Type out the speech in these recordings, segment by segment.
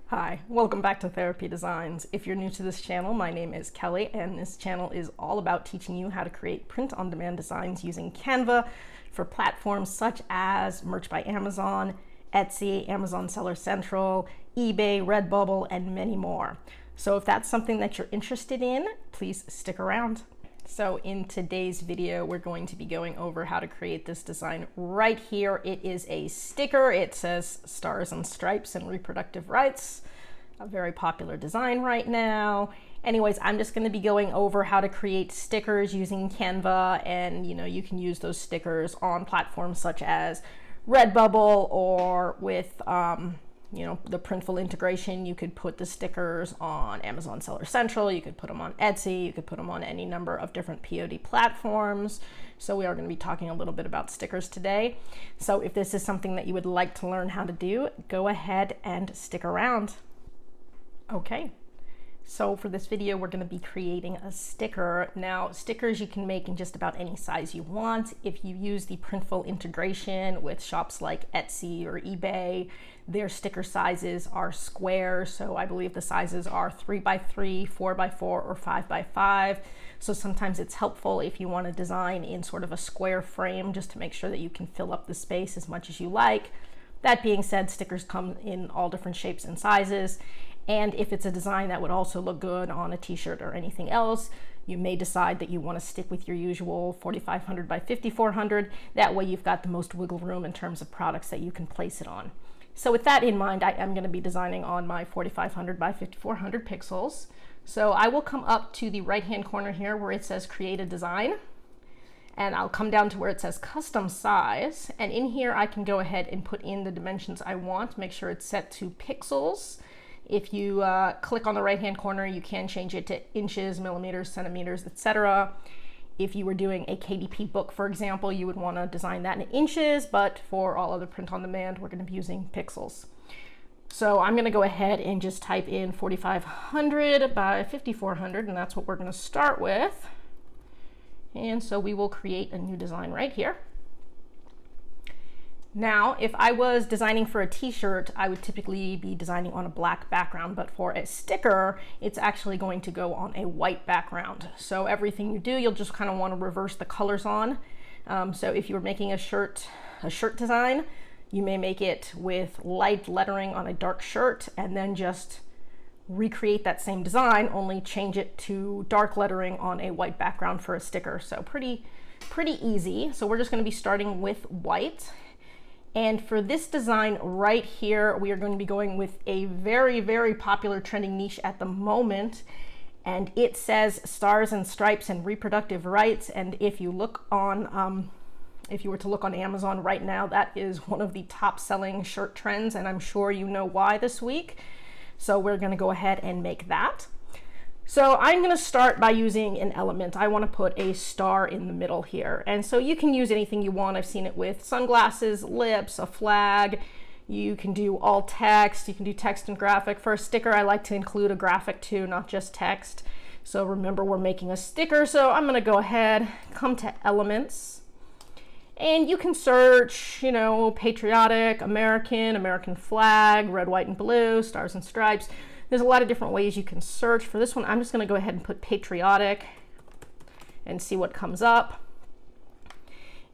Hi, welcome back to Therapy Designs. If you're new to this channel, my name is Kelly, and this channel is all about teaching you how to create print-on-demand designs using Canva for platforms such as Merch by Amazon, Etsy, Amazon Seller Central, eBay, Redbubble, and many more. So if that's something that you're interested in, please stick around. So in today's video, we're going to be going over how to create this design right here. It is a sticker. It says Stars and Stripes and Reproductive Rights, a very popular design right now. Anyways, I'm just going to be going over how to create stickers using Canva, and you can use those stickers on platforms such as Redbubble or with the Printful integration. You could put the stickers on Amazon Seller Central, you could put them on Etsy, you could put them on any number of different POD platforms. So we are going to be talking a little bit about stickers today. So if this is something that you would like to learn how to do, go ahead and stick around. Okay. So for this video, we're going to be creating a sticker. Now, stickers you can make in just about any size you want. If you use the Printful integration with shops like Etsy or eBay, their sticker sizes are square. So I believe the sizes are 3x3, 4x4, or 5x5. So sometimes it's helpful if you want to design in sort of a square frame just to make sure that you can fill up the space as much as you like. That being said, stickers come in all different shapes and sizes. And if it's a design that would also look good on a t-shirt or anything else, you may decide that you want to stick with your usual 4500 by 5400. That way you've got the most wiggle room in terms of products that you can place it on. So with that in mind, I am going to be designing on my 4500 by 5400 pixels. So I will come up to the right-hand corner here where it says create a design. And I'll come down to where it says custom size. And in here, I can go ahead and put in the dimensions I want, make sure it's set to pixels. If you click on the right-hand corner, you can change it to inches, millimeters, centimeters, etc. If you were doing a KDP book, for example, you would want to design that in inches, but for all other print on demand, we're going to be using pixels. So I'm going to go ahead and just type in 4500 by 5400, and that's what we're going to start with. And so we will create a new design right here. Now, if I was designing for a t-shirt, I would typically be designing on a black background, but for a sticker, it's actually going to go on a white background. So everything you do, you'll just kind of want to reverse the colors on. So if you were making a shirt design, you may make it with light lettering on a dark shirt and then just recreate that same design, only change it to dark lettering on a white background for a sticker. So pretty easy. So we're just going to be starting with white. And for this design right here, we are going to be going with a very, very popular trending niche at the moment. And it says Stars and Stripes and Reproductive Rights. And if you look on, if you were to look on Amazon right now, that is one of the top selling shirt trends. And I'm sure you know why this week. So we're going to go ahead and make that. So I'm going to start by using an element. I want to put a star in the middle here. And so you can use anything you want. I've seen it with sunglasses, lips, a flag. You can do all text. You can do text and graphic. For a sticker, I like to include a graphic too, not just text. So remember, we're making a sticker. So I'm going to go ahead, come to elements. And you can search, patriotic, American flag, red, white, and blue, stars and stripes. There's a lot of different ways you can search. For this one, I'm just going to go ahead and put patriotic and see what comes up.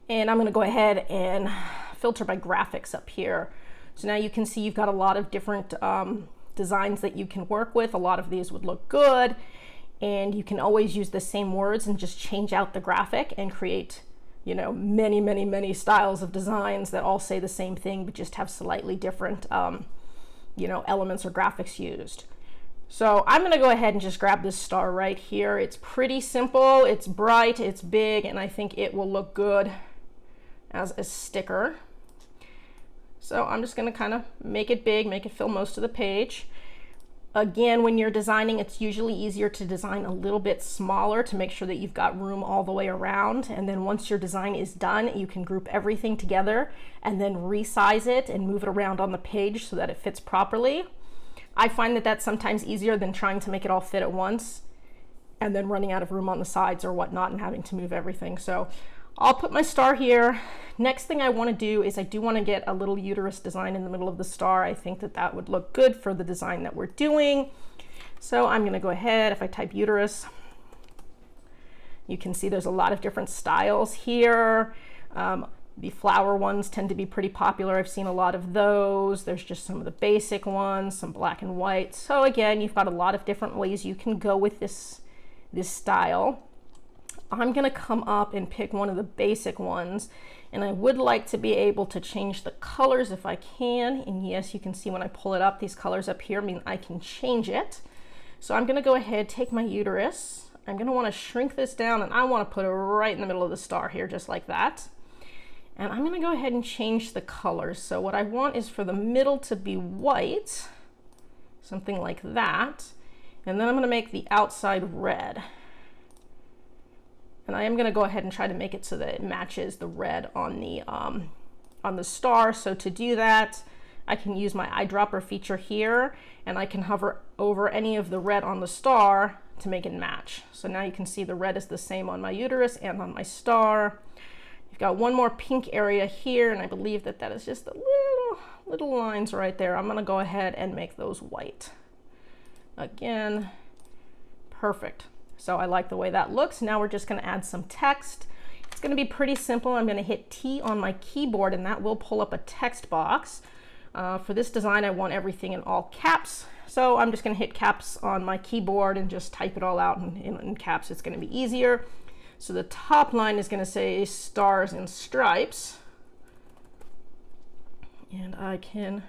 And I'm going to go ahead and filter by graphics up here. So now you can see you've got a lot of different designs that you can work with. A lot of these would look good. And you can always use the same words and just change out the graphic and create, many styles of designs that all say the same thing, but just have slightly different elements or graphics used. So I'm going to go ahead and just grab this star right here. It's pretty simple, it's bright, it's big, and I think it will look good as a sticker. So I'm just going to kind of make it big, make it fill most of the page. Again, when you're designing, it's usually easier to design a little bit smaller to make sure that you've got room all the way around. And then once your design is done, you can group everything together and then resize it and move it around on the page so that it fits properly. I find that that's sometimes easier than trying to make it all fit at once and then running out of room on the sides or whatnot and having to move everything. So I'll put my star here. Next thing I want to do is I do want to get a little uterus design in the middle of the star. I think that that would look good for the design that we're doing. So I'm going to go ahead, if I type uterus, you can see there's a lot of different styles here. The flower ones tend to be pretty popular. I've seen a lot of those. There's just some of the basic ones, some black and white. So again, you've got a lot of different ways you can go with this style. I'm gonna come up and pick one of the basic ones, and I would like to be able to change the colors if I can. And yes, you can see when I pull it up, these colors up here mean I can change it. So I'm gonna go ahead, take my uterus. I'm gonna wanna shrink this down, and I wanna put it right in the middle of the star here, just like that. And I'm gonna go ahead and change the colors. So what I want is for the middle to be white, something like that. And then I'm gonna make the outside red. And I am gonna go ahead and try to make it so that it matches the red on the star. So to do that, I can use my eyedropper feature here, and I can hover over any of the red on the star to make it match. So now you can see the red is the same on my uterus and on my star. You've got one more pink area here, and I believe that that is just the little lines right there. I'm gonna go ahead and make those white. Again, perfect. So I like the way that looks. Now we're just gonna add some text. It's gonna be pretty simple. I'm gonna hit T on my keyboard, and that will pull up a text box. For this design, I want everything in all caps. So I'm just gonna hit caps on my keyboard and just type it all out in caps. It's gonna be easier. So the top line is going to say stars and stripes. And I can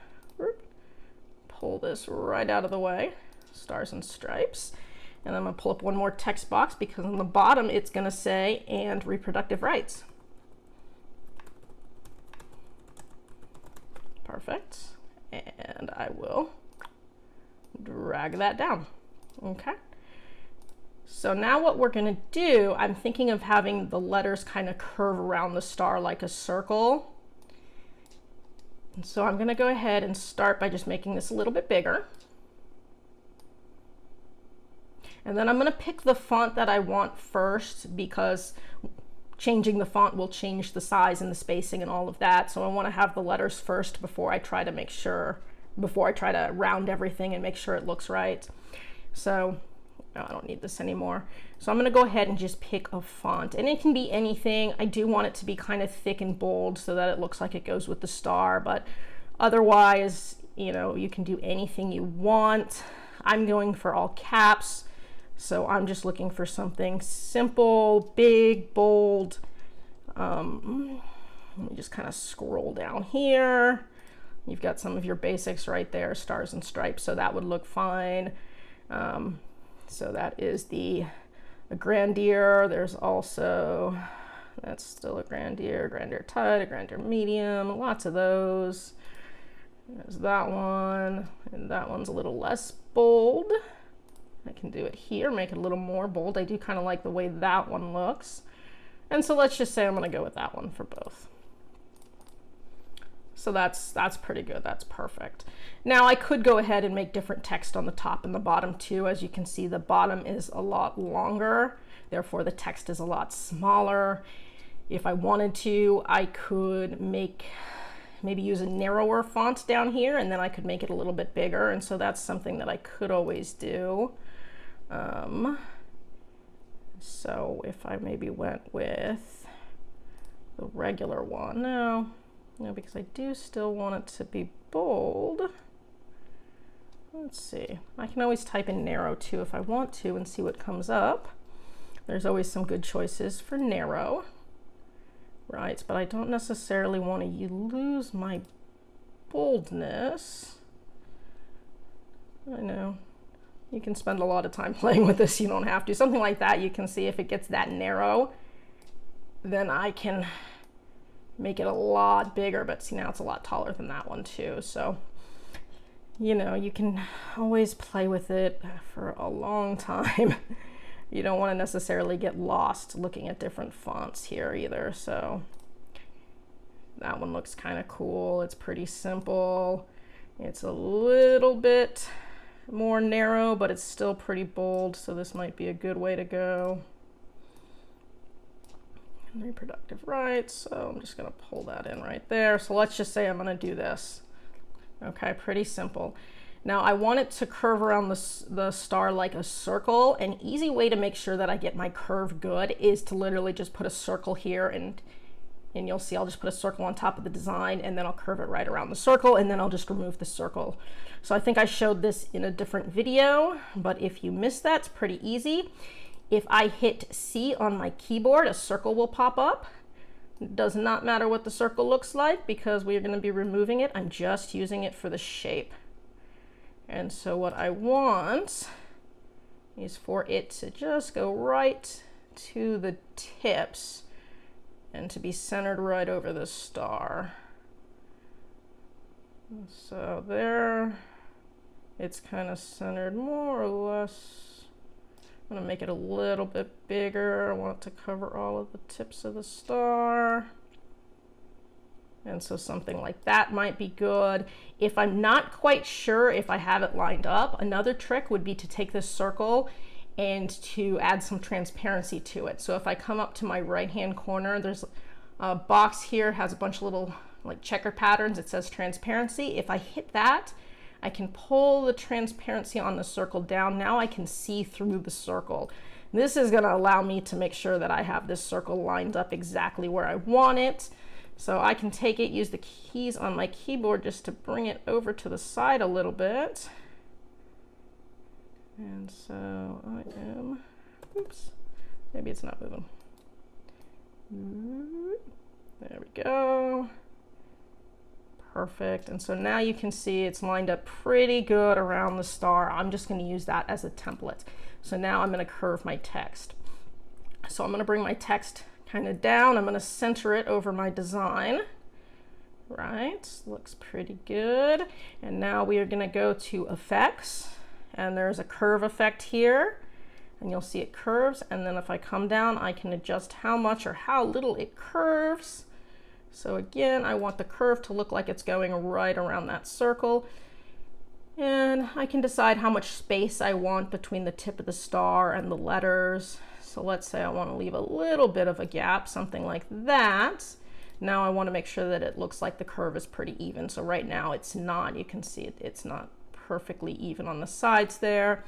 pull this right out of the way, stars and stripes. And I'm going to pull up one more text box because on the bottom it's going to say and reproductive rights. Perfect. And I will drag that down. Okay. So now what we're gonna do, I'm thinking of having the letters kind of curve around the star like a circle. And so I'm gonna go ahead and start by just making this a little bit bigger. And then I'm gonna pick the font that I want first, because changing the font will change the size and the spacing and all of that. So I wanna have the letters first before I try to round everything and make sure it looks right. So no, I don't need this anymore. So I'm gonna go ahead and just pick a font, and it can be anything. I do want it to be kind of thick and bold so that it looks like it goes with the star, but otherwise, you know, you can do anything you want. I'm going for all caps, so I'm just looking for something simple, big, bold. Let me just kind of scroll down here. You've got some of your basics right there, stars and stripes, so that would look fine. So that is a grandeur. There's also, that's still a grandeur tight, a grandeur medium, lots of those. There's that one, and that one's a little less bold. I can do it here, make it a little more bold. I do kind of like the way that one looks. And so let's just say I'm gonna go with that one for both. So that's pretty good, that's perfect. Now I could go ahead and make different text on the top and the bottom too. As you can see, the bottom is a lot longer, therefore the text is a lot smaller. If I wanted to, I could maybe use a narrower font down here, and then I could make it a little bit bigger, and so that's something that I could always do. So if I maybe went with the regular one, no, because I do still want it to be bold. Let's see, I can always type in narrow too if I want to and see what comes up. There's always some good choices for narrow, right? But I don't necessarily want to lose my boldness. I know, you can spend a lot of time playing with this, you don't have to. Something like that, you can see if it gets that narrow, then I can make it a lot bigger, but see now it's a lot taller than that one too. So, you know, you can always play with it for a long time. You don't want to necessarily get lost looking at different fonts here either. So that one looks kind of cool. It's pretty simple. It's a little bit more narrow, but it's still pretty bold. So this might be a good way to go. and reproductive rights. So I'm just gonna pull that in right there. So let's just say I'm gonna do this. Okay, pretty simple. Now I want it to curve around the star like a circle. An easy way to make sure that I get my curve good is to literally just put a circle here, and you'll see I'll just put a circle on top of the design, and then I'll curve it right around the circle, and then I'll just remove the circle. So I think I showed this in a different video, but if you missed that, it's pretty easy. If I hit C on my keyboard, a circle will pop up. It does not matter what the circle looks like because we are going to be removing it. I'm just using it for the shape. And so what I want is for it to just go right to the tips and to be centered right over the star. So there, it's kind of centered more or less. I'm gonna make it a little bit bigger. I want it to cover all of the tips of the star. And so something like that might be good. If I'm not quite sure if I have it lined up, another trick would be to take this circle and to add some transparency to it. So if I come up to my right-hand corner, there's a box here, has a bunch of little like checker patterns. It says transparency. If I hit that, I can pull the transparency on the circle down. Now I can see through the circle. This is gonna allow me to make sure that I have this circle lined up exactly where I want it. So I can take it, use the keys on my keyboard just to bring it over to the side a little bit. And so I am, oops, maybe it's not moving. There we go. Perfect. And so now you can see it's lined up pretty good around the star. I'm just going to use that as a template. So now I'm going to curve my text. So I'm going to bring my text kind of down. I'm going to center it over my design. Right, looks pretty good. And now we are going to go to effects, and there's a curve effect here, and you'll see it curves. And then if I come down, I can adjust how much or how little it curves. So again, I want the curve to look like it's going right around that circle. And I can decide how much space I want between the tip of the star and the letters. So let's say I want to leave a little bit of a gap, something like that. Now I want to make sure that it looks like the curve is pretty even. So right now it's not. You can see it's not perfectly even on the sides there.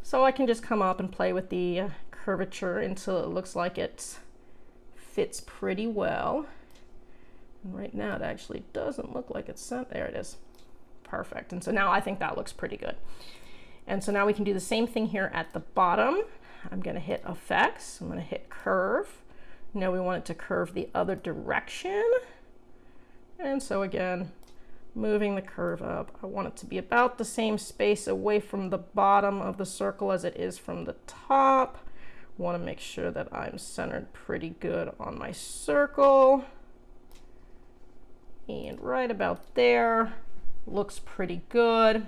So I can just come up and play with the curvature until it looks like it fits pretty well. And right now it actually doesn't look like it's sent. There it is. Perfect. And so now I think that looks pretty good. And so now we can do the same thing here at the bottom. I'm going to hit effects. I'm going to hit curve. Now we want it to curve the other direction. And so again, moving the curve up. I want it to be about the same space away from the bottom of the circle as it is from the top. Want to make sure that I'm centered pretty good on my circle. And right about there, looks pretty good.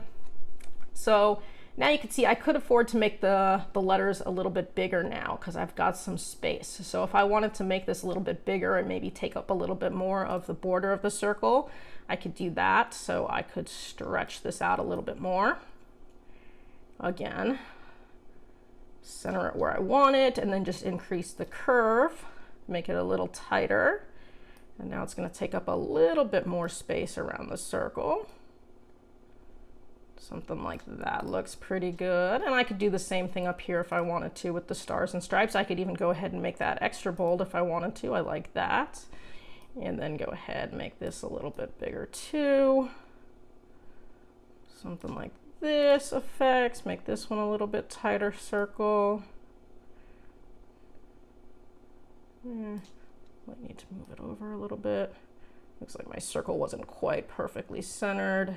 So now you can see I could afford to make the letters a little bit bigger now because I've got some space. So if I wanted to make this a little bit bigger and maybe take up a little bit more of the border of the circle, I could do that. So I could stretch this out a little bit more. Again, center it where I want it, and then just increase the curve, make it a little tighter. And now it's going to take up a little bit more space around the circle. Something like that looks pretty good. And I could do the same thing up here if I wanted to with the stars and stripes. I could even go ahead and make that extra bold if I wanted to. I like that. And then go ahead and make this a little bit bigger too. Something like this. Effects, make this one a little bit tighter circle. Might need to move it over a little bit. Looks like my circle wasn't quite perfectly centered.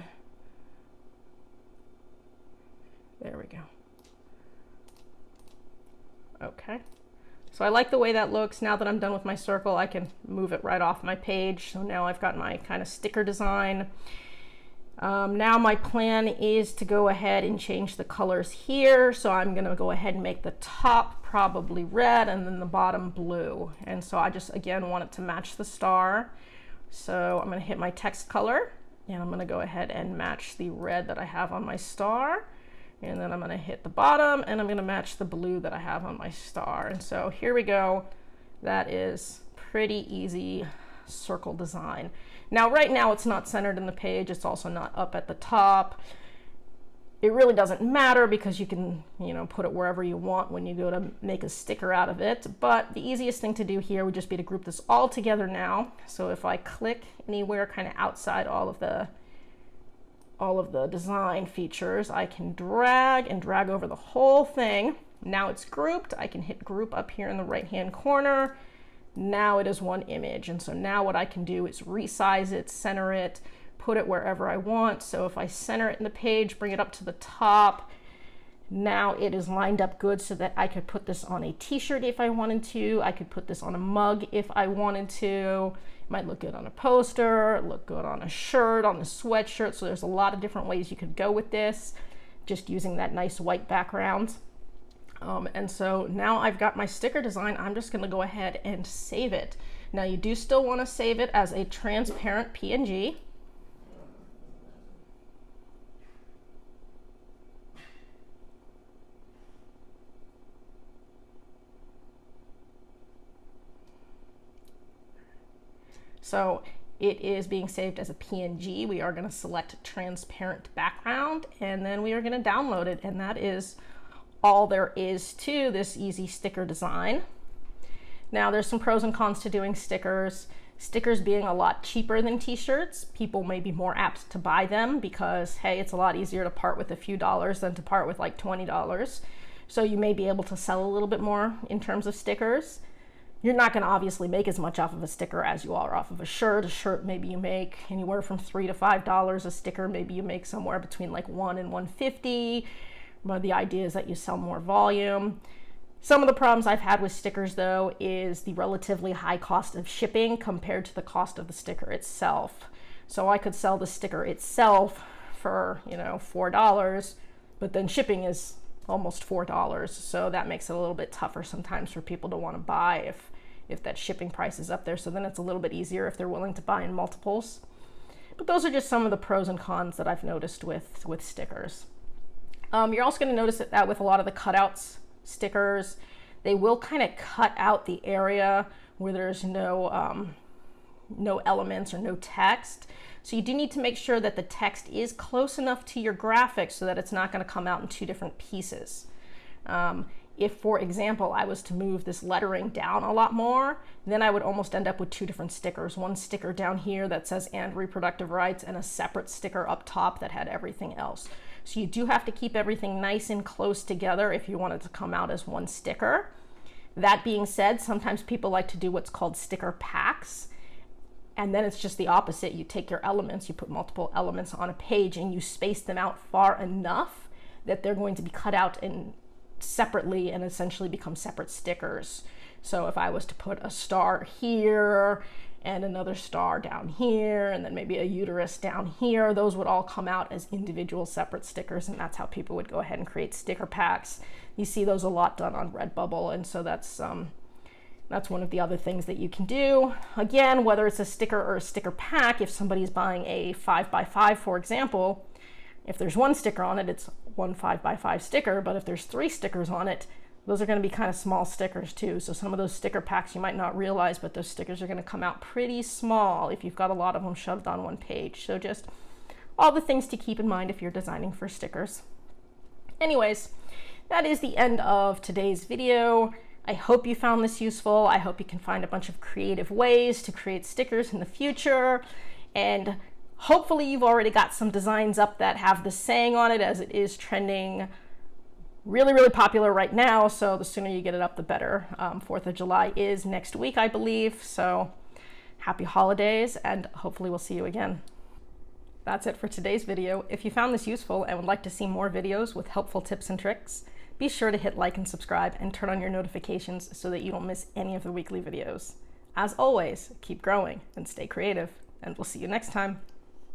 There we go. Okay. So I like the way that looks. Now that I'm done with my circle, I can move it right off my page. So now I've got my kind of sticker design. Now my plan is to go ahead and change the colors here. So I'm going to go ahead and make the top probably red and then the bottom blue. And so I just, again, want it to match the star. So I'm going to hit my text color, and I'm going to go ahead and match the red that I have on my star. And then I'm going to hit the bottom, and I'm going to match the blue that I have on my star. And so here we go. That is pretty easy circle design. Now, right now it's not centered in the page. It's also not up at the top. It really doesn't matter because you can, put it wherever you want when you go to make a sticker out of it. But the easiest thing to do here would just be to group this all together now. So if I click anywhere kind of outside all of the design features, I can drag over the whole thing. Now it's grouped. I can hit group up here in the right-hand corner. Now it is one image. And so now what I can do is resize it, center it, put it wherever I want. So if I center it in the page, bring it up to the top, now it is lined up good so that I could put this on a t-shirt if I wanted to. I could put this on a mug if I wanted to. It might look good on a poster, look good on a shirt, on a sweatshirt. So there's a lot of different ways you could go with this, just using that nice white background. And so now I've got my sticker design. I'm just going to go ahead and save it. Now you do still want to save it as a transparent PNG. So it is being saved as a PNG. We are going to select transparent background, and then we are going to download it. And that is all there is to this easy sticker design. Now there's some pros and cons to doing stickers. Stickers being a lot cheaper than t-shirts, people may be more apt to buy them because, hey, it's a lot easier to part with a few dollars than to part with like $20. So you may be able to sell a little bit more in terms of stickers. You're not going to obviously make as much off of a sticker as you are off of a shirt. A shirt, maybe you make anywhere from $3 to $5. A sticker, maybe you make somewhere between like $1 and $1.50. But the idea is that you sell more volume. Some of the problems I've had with stickers, though, is the relatively high cost of shipping compared to the cost of the sticker itself. So I could sell the sticker itself for, $4, but then shipping is almost $4. So that makes it a little bit tougher sometimes for people to want to buy if that shipping price is up there. So then it's a little bit easier if they're willing to buy in multiples. But those are just some of the pros and cons that I've noticed with stickers. You're also going to notice that with a lot of the cutouts stickers, they will kind of cut out the area where there's no elements or no text. So you do need to make sure that the text is close enough to your graphic so that it's not going to come out in two different pieces. If, for example, I was to move this lettering down a lot more, then I would almost end up with two different stickers. One sticker down here that says "and reproductive rights" and a separate sticker up top that had everything else. So you do have to keep everything nice and close together if you want it to come out as one sticker. That being said, sometimes people like to do what's called sticker packs. And then it's just the opposite. You take your elements, you put multiple elements on a page, and you space them out far enough that they're going to be cut out and separately and essentially become separate stickers. So if I was to put a star here and another star down here and then maybe a uterus down here, those would all come out as individual separate stickers, and that's how people would go ahead and create sticker packs. You see those a lot done on Redbubble, and so that's one of the other things that you can do. Again, whether it's a sticker or a sticker pack, if somebody's buying a 5x5, for example, if there's one sticker on it, it's one 5x5 sticker, but if there's 3 stickers on it, those are going to be kind of small stickers too. So some of those sticker packs you might not realize, but those stickers are going to come out pretty small if you've got a lot of them shoved on one page. So just all the things to keep in mind if you're designing for stickers. Anyways, that is the end of today's video. I hope you found this useful. I hope you can find a bunch of creative ways to create stickers in the future. And hopefully you've already got some designs up that have the saying on it, as it is trending really, really popular right now. So the sooner you get it up, the better. 4th of July is next week, I believe. So happy holidays, and hopefully we'll see you again. That's it for today's video. If you found this useful and would like to see more videos with helpful tips and tricks, be sure to hit like and subscribe and turn on your notifications so that you don't miss any of the weekly videos. As always, keep growing and stay creative, and we'll see you next time.